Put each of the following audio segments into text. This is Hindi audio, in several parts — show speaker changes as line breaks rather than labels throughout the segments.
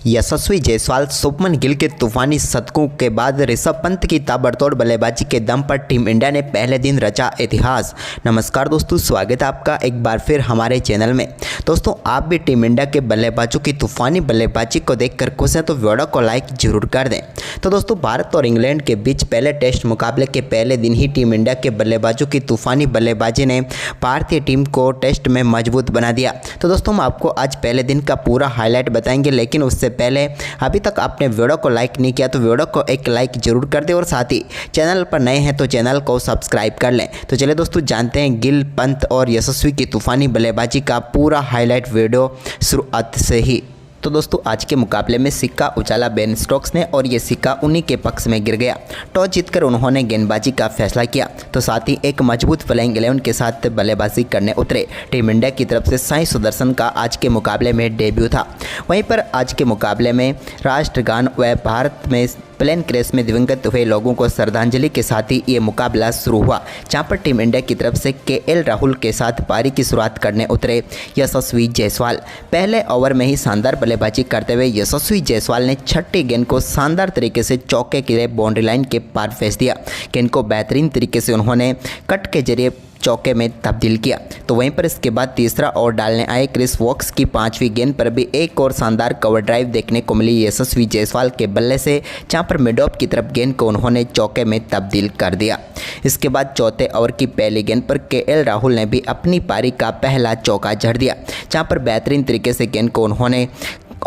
यशस्वी जायसवाल, शुभमन गिल के तूफानी शतकों के बाद ऋषभ पंत की ताबड़तोड़ बल्लेबाजी के दम पर टीम इंडिया ने पहले दिन रचा इतिहास। नमस्कार दोस्तों, स्वागत है आपका एक बार फिर हमारे चैनल में। दोस्तों, आप भी टीम इंडिया के बल्लेबाजों की तूफानी बल्लेबाजी को देखकर खुश हैं तो वीडियो को लाइक जरूर कर दें। तो दोस्तों, भारत और इंग्लैंड के बीच पहले टेस्ट मुकाबले के पहले दिन ही टीम इंडिया के बल्लेबाजों की तूफानी बल्लेबाजी ने भारतीय टीम को टेस्ट में मजबूत बना दिया। तो दोस्तों, हम आपको आज पहले दिन का पूरा हाईलाइट बताएंगे, लेकिन उससे पहले अभी तक आपने वीडियो को लाइक नहीं किया तो वीडियो को एक लाइक जरूर कर दें और साथ ही चैनल पर नए हैं तो चैनल को सब्सक्राइब कर लें। तो चलिए दोस्तों, जानते हैं गिल, पंत और यशस्वी की तूफानी बल्लेबाजी का पूरा हाईलाइट वीडियो शुरुआत से ही। तो दोस्तों, आज के मुकाबले में सिक्का उछाला बेन स्टोक्स ने और ये सिक्का उन्हीं के पक्ष में गिर गया। टॉस जीतकर उन्होंने गेंदबाजी का फैसला किया तो साथ ही एक मजबूत प्लेइंग 11 के साथ बल्लेबाजी करने उतरे। टीम इंडिया की तरफ से साई सुदर्शन का आज के मुकाबले में डेब्यू था। वहीं पर आज के मुकाबले में राष्ट्रगान व भारत में प्लेन क्रैश में दिवंगत हुए लोगों को श्रद्धांजलि के साथ ही ये मुकाबला शुरू हुआ, जहां पर टीम इंडिया की तरफ से केएल राहुल के साथ पारी की शुरुआत करने उतरे यशस्वी जायसवाल। पहले ओवर में ही शानदार बल्लेबाजी करते हुए यशस्वी जायसवाल ने छठी गेंद को शानदार तरीके से चौके के लिए बाउंड्री लाइन के पार फेंक दिया। गेंद को बेहतरीन तरीके से उन्होंने कट के जरिए चौके में तब्दील किया। तो वहीं पर इसके बाद तीसरा ओवर डालने आए क्रिस वोक्स की पांचवी गेंद पर भी एक और शानदार कवर ड्राइव देखने को मिली यशस्वी जायसवाल के बल्ले से, जहां पर मिड ऑफ की तरफ गेंद को उन्होंने चौके में तब्दील कर दिया। इसके बाद चौथे ओवर की पहली गेंद पर केएल राहुल ने भी अपनी पारी का पहला चौका जड़ दिया, जहां पर बेहतरीन तरीके से गेंद को उन्होंने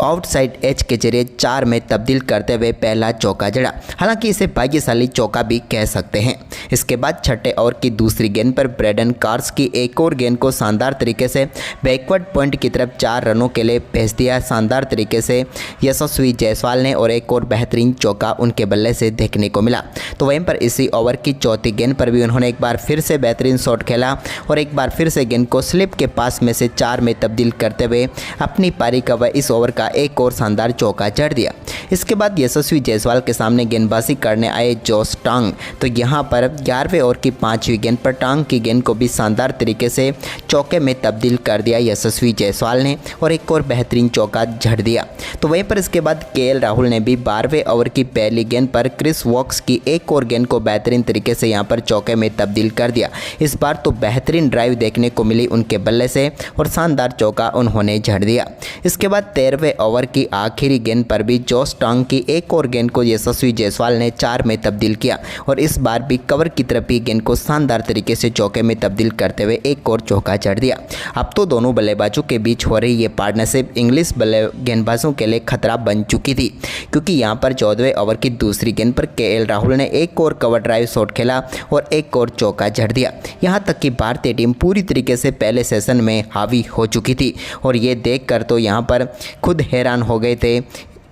आउटसाइड एज के जरिए 4 में तब्दील करते हुए पहला चौका जड़ा। हालांकि इसे भाग्यशाली चौका भी कह सकते हैं। इसके बाद छठे ओवर की दूसरी गेंद पर ब्रेडन कार्स की एक और गेंद को शानदार तरीके से बैकवर्ड पॉइंट की तरफ 4 रनों के लिए भेज दिया शानदार तरीके से यशस्वी जायसवाल ने और एक और बेहतरीन चौका उनके बल्ले से देखने को मिला। तो वहीं पर इसी ओवर की चौथी गेंद पर भी उन्होंने एक बार फिर से बेहतरीन शॉट खेला और एक बार फिर से गेंद को स्लिप के पास में से 4 में तब्दील करते हुए अपनी पारी का व इस ओवर का एक और शानदार चौका जड़ दिया। इसके बाद यशस्वी जायसवाल के सामने गेंदबाजी करने आए जोश टांग। तो यहां पर 11वें ओवर की 5वीं गेंद पर टांग की गेंद को भी शानदार तरीके से चौके में तब्दील कर दिया यशस्वी जायसवाल ने और एक और बेहतरीन चौका जड़ दिया। तो वहीं पर इसके बाद केएल राहुल ने भी 12वें ओवर की पहली गेंद पर क्रिस वोक्स की एक और गेंद को बेहतरीन तरीके से यहां पर चौके में तब्दील कर दिया। इस बार तो बेहतरीन ड्राइव देखने को मिली उनके बल्ले से और शानदार चौका उन्होंने जड़ दिया। इसके बाद 13वें ओवर की आखिरी गेंद पर भी जोश टांग की एक और गेंद को यशस्वी जायसवाल ने 4 में तब्दील किया और इस बार भी कवर की तरफ ही गेंद को शानदार तरीके से चौके में तब्दील करते हुए एक और चौका जड़ दिया। अब तो दोनों बल्लेबाजों के बीच हो रही ये पार्टनरशिप इंग्लिश गेंदबाजों के लिए खतरा बन चुकी थी, क्योंकि यहां पर 14वें ओवर की दूसरी गेंद पर केएल राहुल ने एक और कवर ड्राइव शॉट खेला और एक और चौका जड़ दिया। यहां तक कि भारतीय टीम पूरी तरीके से पहले सेशन में हावी हो चुकी थी और ये देखकर तो यहां पर खुद हैरान हो गए थे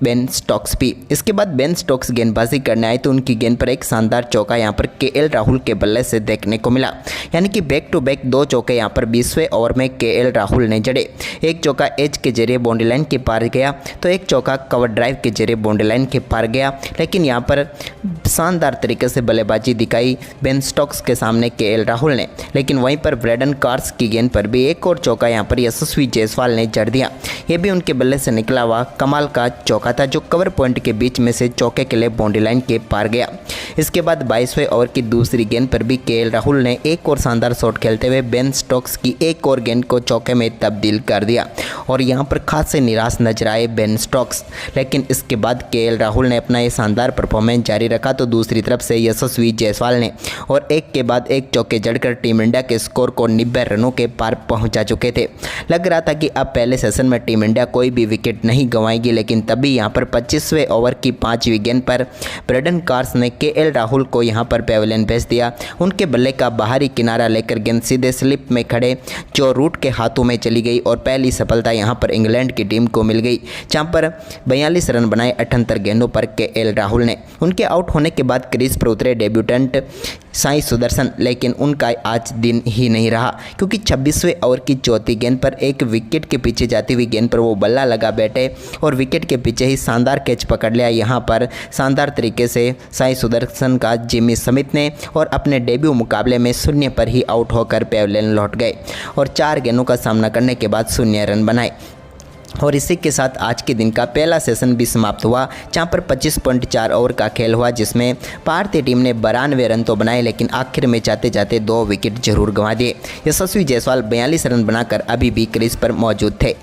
बेन स्टोक्स भी। इसके बाद बेन स्टोक्स गेंदबाजी करने आए तो उनकी गेंद पर एक शानदार चौका यहां पर केएल राहुल के बल्ले से देखने को मिला। यानी कि बैक टू बैक 2 चौके यहां पर 20वें ओवर में केएल राहुल ने जड़े। एक चौका एज के जरिए बाउंड्री लाइन के पार गया तो एक चौका कवर ड्राइव के जरिए बाउंड्री लाइन के पार गया, लेकिन यहां पर शानदार तरीके से बल्लेबाजी दिखाई बेन स्टोक्स के सामने केएल राहुल ने। लेकिन वहीं पर ब्रेडन कार्स की गेंद पर भी एक और चौका यहां पर यशस्वी जायसवाल ने जड़ दिया। यह भी उनके बल्ले से निकला हुआ कमाल का चौका था, जो कवर पॉइंट के बीच में से चौके के लिए बाउंड्री लाइन के पार गया। इसके बाद 22वें ओवर की दूसरी गेंद पर भी केएल राहुल ने एक और शानदार शॉट खेलते हुए बेन स्टोक्स की एक और गेंद को चौके में तब्दील कर दिया और यहां पर खासे निराश नजर आए बेन स्टोक्स। लेकिन इसके बाद केएल राहुल ने अपना ये शानदार परफॉर्मेंस जारी रखा तो दूसरी तरफ से यशस्वी जायसवाल ने और एक के बाद एक चौके जड़कर टीम इंडिया के स्कोर को 90 रनों के पार पहुंचा चुके थे। लग रहा था कि अब पहले सेशन में टीम इंडिया कोई भी विकेट नहीं गंवाएगी, लेकिन तभी यहां पर 25वें ओवर की 5वीं गेंद पर ब्रेडन कार्स ने केएल राहुल को यहां पर पेविलियन भेज दिया। उनके बल्ले का बाहरी किनारा लेकर गेंद सीधे स्लिप में खड़े जो रूट के हाथों में चली गई और पहली सफलता यहां पर इंग्लैंड की टीम को मिल गई, जहां पर 42 रन बनाए 78 गेंदों पर केएल राहुल ने। उनके आउट होने के बाद क्रीज पर उतरे डेब्यूटेंट साई सुदर्शन, लेकिन उनका आज दिन ही नहीं रहा, क्योंकि 26वें ओवर की चौथी गेंद पर एक विकेट के पीछे जाती हुई गेंद पर वो बल्ला लगा बैठे और विकेट के पीछे ही शानदार कैच पकड़ लिया यहाँ पर शानदार तरीके से साई सुदर्शन का जिमी स्मिथ ने और अपने डेब्यू मुकाबले में 0 पर ही आउट होकर पेविलियन लौट गए और 4 गेंदों का सामना करने के बाद 0 रन बनाए। और इसी के साथ आज के दिन का पहला सेशन भी समाप्त हुआ, जहां पर 25.4 ओवर का खेल हुआ, जिसमें भारतीय टीम ने 92 रन तो बनाए, लेकिन आखिर में जाते जाते 2 विकेट जरूर गंवा दिए। यशस्वी जायसवाल 42 रन बनाकर अभी भी क्रीज पर मौजूद थे।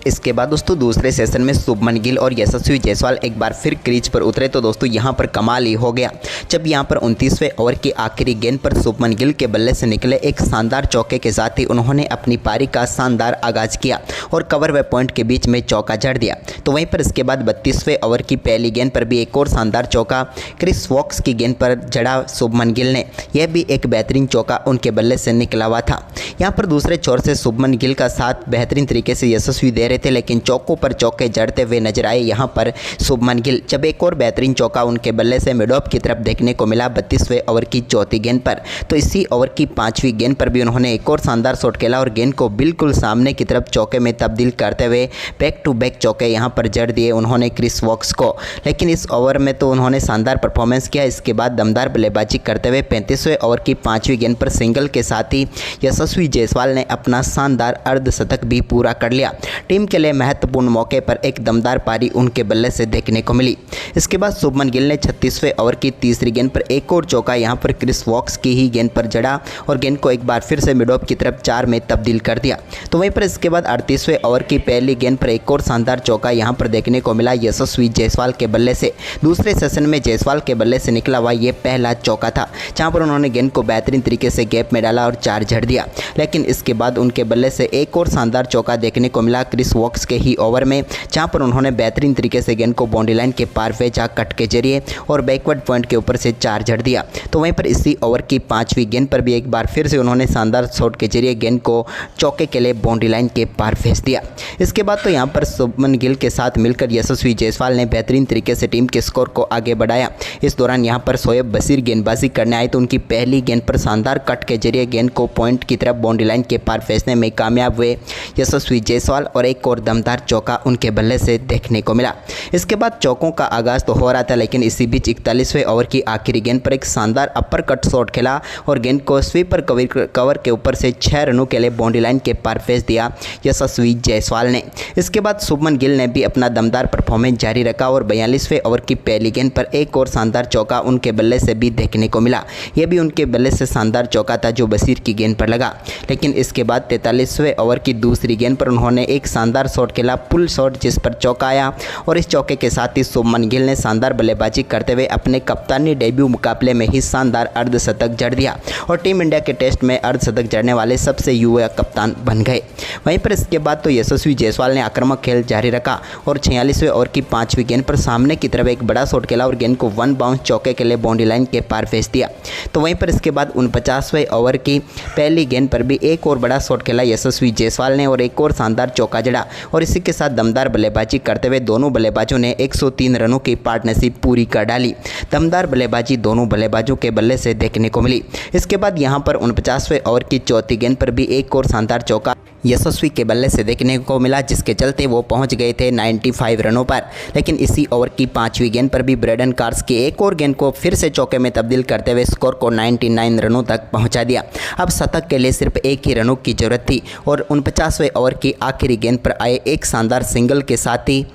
इसके बाद दोस्तों दूसरे सेशन में शुभमन गिल और यशस्वी जायसवाल एक बार फिर क्रीज पर उतरे, तो दोस्तों यहां पर कमाल ही हो गया जब यहां पर 29वें ओवर की आखिरी गेंद पर शुभमन गिल के बल्ले से निकले एक शानदार चौके के साथ ही उन्होंने अपनी पारी का शानदार आगाज किया और कवर व पॉइंट के बीच में चौका जड़ दिया। तो वहीं पर इसके बाद 32वें ओवर की पहली गेंद पर भी एक और शानदार चौका क्रिस वॉक्स की गेंद पर जड़ा शुभमन गिल ने, यह भी एक बेहतरीन चौका उनके बल्ले से निकला हुआ था। यहाँ पर दूसरे छोर से शुभमन गिल का साथ बेहतरीन तरीके से यशस्वी दे रहे थे, लेकिन चौकों पर चौके जड़ते हुए नजर आए यहाँ पर शुभमन गिल, जब एक और बेहतरीन चौका उनके बल्ले से मिड ऑफ की तरफ देखने को मिला 32वें ओवर की चौथी गेंद पर। तो इसी ओवर की 5वीं गेंद पर भी उन्होंने एक और शानदार शॉट खेला और गेंद को बिल्कुल सामने की तरफ चौके में तब्दील करते हुए बैक टू बैक चौके यहाँ पर जड़ दिए उन्होंने क्रिस वॉक्स को। लेकिन इस ओवर में तो उन्होंने शानदार परफॉर्मेंस किया। इसके बाद दमदार बल्लेबाजी करते हुए 35वें ओवर की 5वीं गेंद पर सिंगल के साथ ही यशस्वी जायसवाल ने अपना शानदार अर्धशतक भी पूरा कर लिया। टीम के लिए महत्वपूर्ण मौके पर एक दमदार पारी उनके बल्ले से देखने को मिली। इसके बाद शुभमन गिल ने 36वें ओवर की तीसरी गेंद पर एक और चौका यहां पर क्रिस वॉक्स की ही गेंद पर जड़ा और गेंद को एक बार फिर से मिड ऑफ की तरफ 4 में तब्दील कर दिया। तो वहीं पर इसके बाद 38वें ओवर की पहली गेंद पर एक और शानदार चौका यहां पर देखने को मिला यशस्वी जायसवाल के बल्ले से। दूसरे सेशन में जायसवाल के बल्ले से निकला हुआ ये पहला चौका था, जहां पर उन्होंने गेंद को बेहतरीन तरीके से गैप में डाला और 4 जड़ दिया। लेकिन इसके बाद उनके बल्ले से एक और शानदार चौका देखने को मिला क्रिस वॉक्स के ही ओवर में, जहां पर उन्होंने बेहतरीन तरीके से गेंद को बाउंड्री लाइन के पार वे जा कट के जरिए और बैकवर्ड पॉइंट के ऊपर से 4 जड़ दिया। तो वहीं पर इसी ओवर की 5वीं गेंद पर भी एक बार फिर से उन्होंने शानदार शॉट के जरिए गेंद को चौके के लिए बाउंड्री लाइन के पार भेज दिया। इसके बाद तो यहां पर शुभमन गिल के साथ मिलकर यशस्वी जायसवाल ने बेहतरीन तरीके से टीम के स्कोर को आगे बढ़ाया। इस दौरान यहां पर शोएब बशीर गेंदबाजी करने आए, तो उनकी पहली गेंद पर शानदार कट के जरिए गेंद को पॉइंट की तरफ बाउंड्री लाइन के पार भेजने में कामयाब हुए यशस्वी जायसवाल और एक और दमदार चौका उनके बल्ले से देखने को मिला। इसके बाद चौकों का आगाज तो हो रहा था, लेकिन इसी बीच 41वें ओवर की आखिरी गेंद पर एक शानदार अपर कट शॉट खेला और गेंद को स्वीपर कवर के ऊपर से 6 रनों के लिए बाउंड्री लाइन के पार भेज दिया यशस्वी जायसवाल ने। इसके बाद शुभमन गिल ने भी अपना दमदार परफॉर्मेंस जारी रखा और 42वें ओवर की पहली गेंद पर एक और शानदार चौका उनके बल्ले से भी देखने को मिला। यह भी उनके बल्ले से शानदार चौका था जो बशीर की गेंद पर लगा। लेकिन इसके बाद 43वें ओवर की दूसरी गेंद पर उन्होंने एक शानदार शॉट खेला, पुल शॉट, जिस पर चौका आया और इस चौके के साथ ही शुभमन गिल ने शानदार बल्लेबाजी करते हुए अपने कप्तानी डेब्यू मुकाबले में ही शानदार अर्धशतक जड़ दिया और टीम इंडिया के टेस्ट में अर्धशतक जड़ने वाले सबसे युवा कप्तान बन गए। वहीं पर इसके बाद तो यशस्वी जायसवाल ने आक्रामक खेल जारी रखा और 46वें ओवर की 5वीं गेंद पर सामने की तरफ एक बड़ा शॉट खेला और गेंद को 1 बाउंस चौके के लिए बाउंड्री लाइन के पार भेज दिया। तो वहीं पर इसके बाद 49वें ओवर की पहली गेंद पर भी एक और बड़ा शॉट खेला यशस्वी जायसवाल ने और एक और शानदार चौका जड़ा और इसी के साथ दमदार बल्लेबाजी करते हुए दोनों बल्लेबाजों ने 103 रनों की पार्टनरशिप पूरी कर डाली। दमदार बल्लेबाजी दोनों बल्लेबाजों के बल्ले से देखने को मिली। इसके बाद यहां पर 49वें ओवर की चौथी गेंद पर भी एक और शानदार चौका यशस्वी के बल्ले से देखने को मिला, जिसके चलते वो पहुंच गए थे 95 रनों पर। लेकिन इसी ओवर की 5वीं गेंद पर भी ब्रेडन कार्स की एक और गेंद को फिर से चौके में तब्दील करते हुए स्कोर को 99 रनों तक पहुंचा दिया। अब शतक के लिए सिर्फ एक ही रनों की जरूरत थी और 49वें ओवर की आखिरी गेंद पर आए एक शानदार सिंगल के साथ ही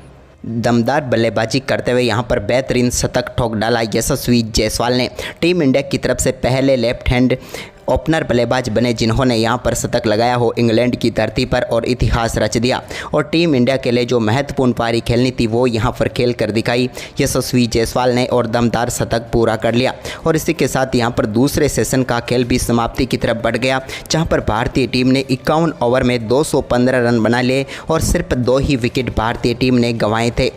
दमदार बल्लेबाजी करते हुए यहां पर बेहतरीन शतक ठोक डाला यशस्वी जायसवाल ने। टीम इंडिया की तरफ से पहले लेफ्ट हैंड ओपनर बल्लेबाज बने जिन्होंने यहां पर शतक लगाया हो इंग्लैंड की धरती पर और इतिहास रच दिया और टीम इंडिया के लिए जो महत्वपूर्ण पारी खेलनी थी वो यहां पर खेल कर दिखाई यशस्वी जायसवाल ने और दमदार शतक पूरा कर लिया। और इसी के साथ यहां पर दूसरे सेशन का खेल भी समाप्ति की तरफ बढ़ गया, जहां पर भारतीय टीम ने 51 ओवर में 215 रन बना लिए और सिर्फ 2 ही विकेट भारतीय टीम ने गंवाए थे।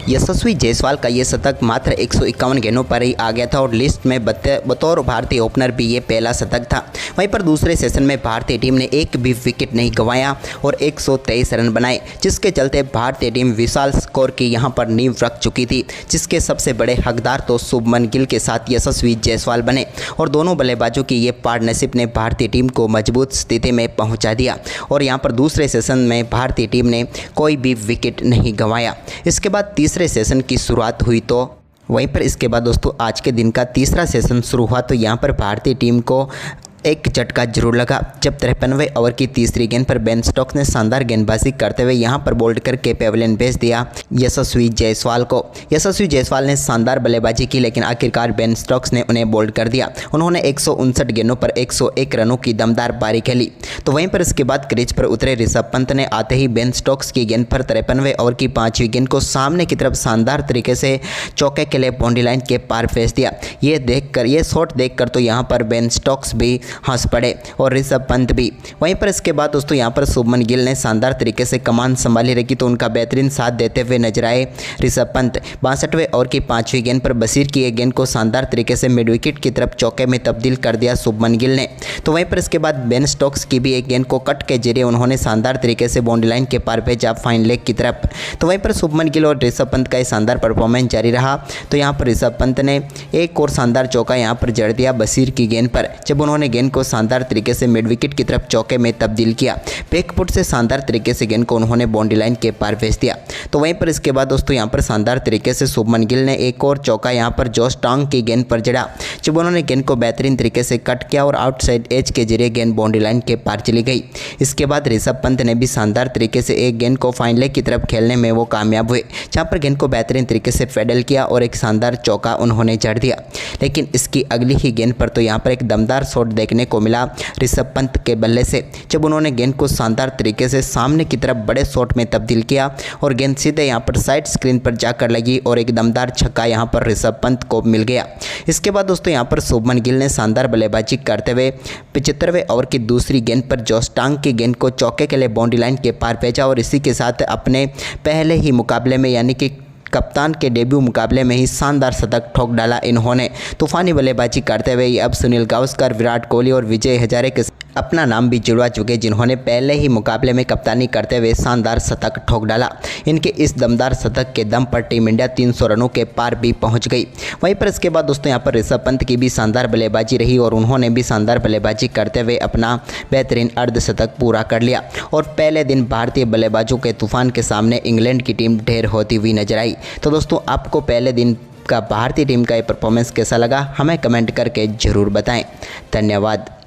यशस्वी जायसवाल का ये शतक मात्र 151 गेंदों पर ही आ गया था और लिस्ट में बतौर भारतीय ओपनर भी ये पहला शतक था। वहीं पर दूसरे सेशन में भारतीय टीम ने एक भी विकेट नहीं गंवाया और 123 रन बनाए, जिसके चलते भारतीय टीम विशाल स्कोर की यहां पर नींव रख चुकी थी, जिसके सबसे बड़े हकदार तो शुभमन गिल के साथ यशस्वी जायसवाल बने और दोनों बल्लेबाजों की ये पार्टनरशिप ने भारतीय टीम को मजबूत स्थिति में पहुँचा दिया और यहाँ पर दूसरे सेशन में भारतीय टीम ने कोई भी विकेट नहीं गंवाया। इसके बाद तीसरे सेशन की शुरुआत हुई तो वहीं पर इसके बाद दोस्तों आज के दिन का तीसरा सेशन शुरू हुआ तो यहाँ पर भारतीय टीम को एक झटका जरूर लगा जब 53वें ओवर की तीसरी गेंद पर बेन स्टोक्स ने शानदार गेंदबाजी करते हुए यहां पर बोल्ड करके पेविलियन भेज दिया यशस्वी जायसवाल को। यशस्वी जायसवाल ने शानदार बल्लेबाजी की, लेकिन आखिरकार बेन स्टोक्स ने उन्हें बोल्ड कर दिया। उन्होंने 159 गेंदों पर 101 रनों की दमदार पारी खेली। तो वहीं पर इसके बाद क्रीज पर उतरे ऋषभ पंत ने आते ही बेन स्टोक्स की गेंद पर 53वें ओवर की 5वीं गेंद को सामने की तरफ शानदार तरीके से चौके के लिए बाउंड्री लाइन के पार भेज दिया। ये शॉट देखकर तो यहाँ पर बेन स्टोक्स भी हंस पड़े और ऋषभ पंत भी। वहीं पर इसके बाद दोस्तों यहाँ पर शुभमन गिल ने शानदार तरीके से कमान संभाली रखी, तो उनका बेहतरीन साथ देते हुए नजर आए ऋषभ पंत। 62वें ओवर की 5वीं गेंद पर बशीर की एक गेंद को शानदार तरीके से मिड विकेट की तरफ चौके में तब्दील कर दिया शुभमन गिल ने। तो वहीं पर इसके बाद बेन स्टोक्स की भी एक गेंद को कट के जरिए उन्होंने शानदार तरीके से बाउंड्री लाइन के पार भेजा फाइन लेग की तरफ। तो वहीं पर शुभमन गिल और ऋषभ पंत का शानदार परफॉर्मेंस जारी रहा। तो यहाँ पर ऋषभ पंत ने एक और शानदार चौका यहाँ पर जड़ दिया बशीर की गेंद पर, जब उन्होंने गेंद को शानदार तरीके से मिड विकेट की तरफ चौके में तब्दील किया। बैकफुट से शानदार तरीके से गेंद को उन्होंने बाउंड्री लाइन के पार भेज दिया। तो वहीं पर इसके बाद दोस्तों यहाँ पर शानदार तरीके से शुभमन गिल ने एक और चौका यहाँ पर जोश टांग की गेंद पर जड़ा, जब उन्होंने गेंद को बेहतरीन तरीके से कट किया और आउटसाइड एज के जरिए गेंद बाउंड्री लाइन के पार चली गई। इसके बाद ऋषभ पंत ने भी शानदार तरीके से एक गेंद को फाइन लेग की तरफ खेलने में वो कामयाब हुए, जहाँ पर गेंद को बेहतरीन तरीके से फेडल किया और एक शानदार चौका उन्होंने जड़ दिया। लेकिन इसकी अगली ही गेंद पर तो यहाँ पर एक दमदार शॉट देखने को मिला ऋषभ पंत के बल्ले से, जब उन्होंने गेंद को शानदार तरीके से सामने की तरफ बड़े शॉट में तब्दील किया और गेंद सीधे यहाँ पर साइड स्क्रीन पर जाकर लगी और एक दमदार छक्का यहाँ पर ऋषभ पंत को मिल गया। इसके बाद दोस्तों यहाँ पर शुभमन गिल ने शानदार बल्लेबाजी करते हुए 75वें ओवर की दूसरी गेंद पर जोश टांग की गेंद को चौके के लिए बाउंड्री लाइन के पार भेजा और इसी के साथ अपने पहले ही मुकाबले में यानी कि कप्तान के डेब्यू मुकाबले में ही शानदार शतक ठोक डाला इन्होंने। तूफानी बल्लेबाजी करते हुए अब सुनील गावस्कर, विराट कोहली और विजय हजारे के अपना नाम भी जुड़वा चुके, जिन्होंने पहले ही मुकाबले में कप्तानी करते हुए शानदार शतक ठोक डाला। इनके इस दमदार शतक के दम पर टीम इंडिया 300 रनों के पार भी पहुंच गई। वहीं पर इसके बाद दोस्तों यहाँ पर ऋषभ पंत की भी शानदार बल्लेबाजी रही और उन्होंने भी शानदार बल्लेबाजी करते हुए अपना बेहतरीन अर्धशतक पूरा कर लिया और पहले दिन भारतीय बल्लेबाजों के तूफान के सामने इंग्लैंड की टीम ढेर होती हुई नजर आई। तो दोस्तों आपको पहले दिन का भारतीय टीम का ये परफॉर्मेंस कैसा लगा, हमें कमेंट करके ज़रूर बताएं। धन्यवाद।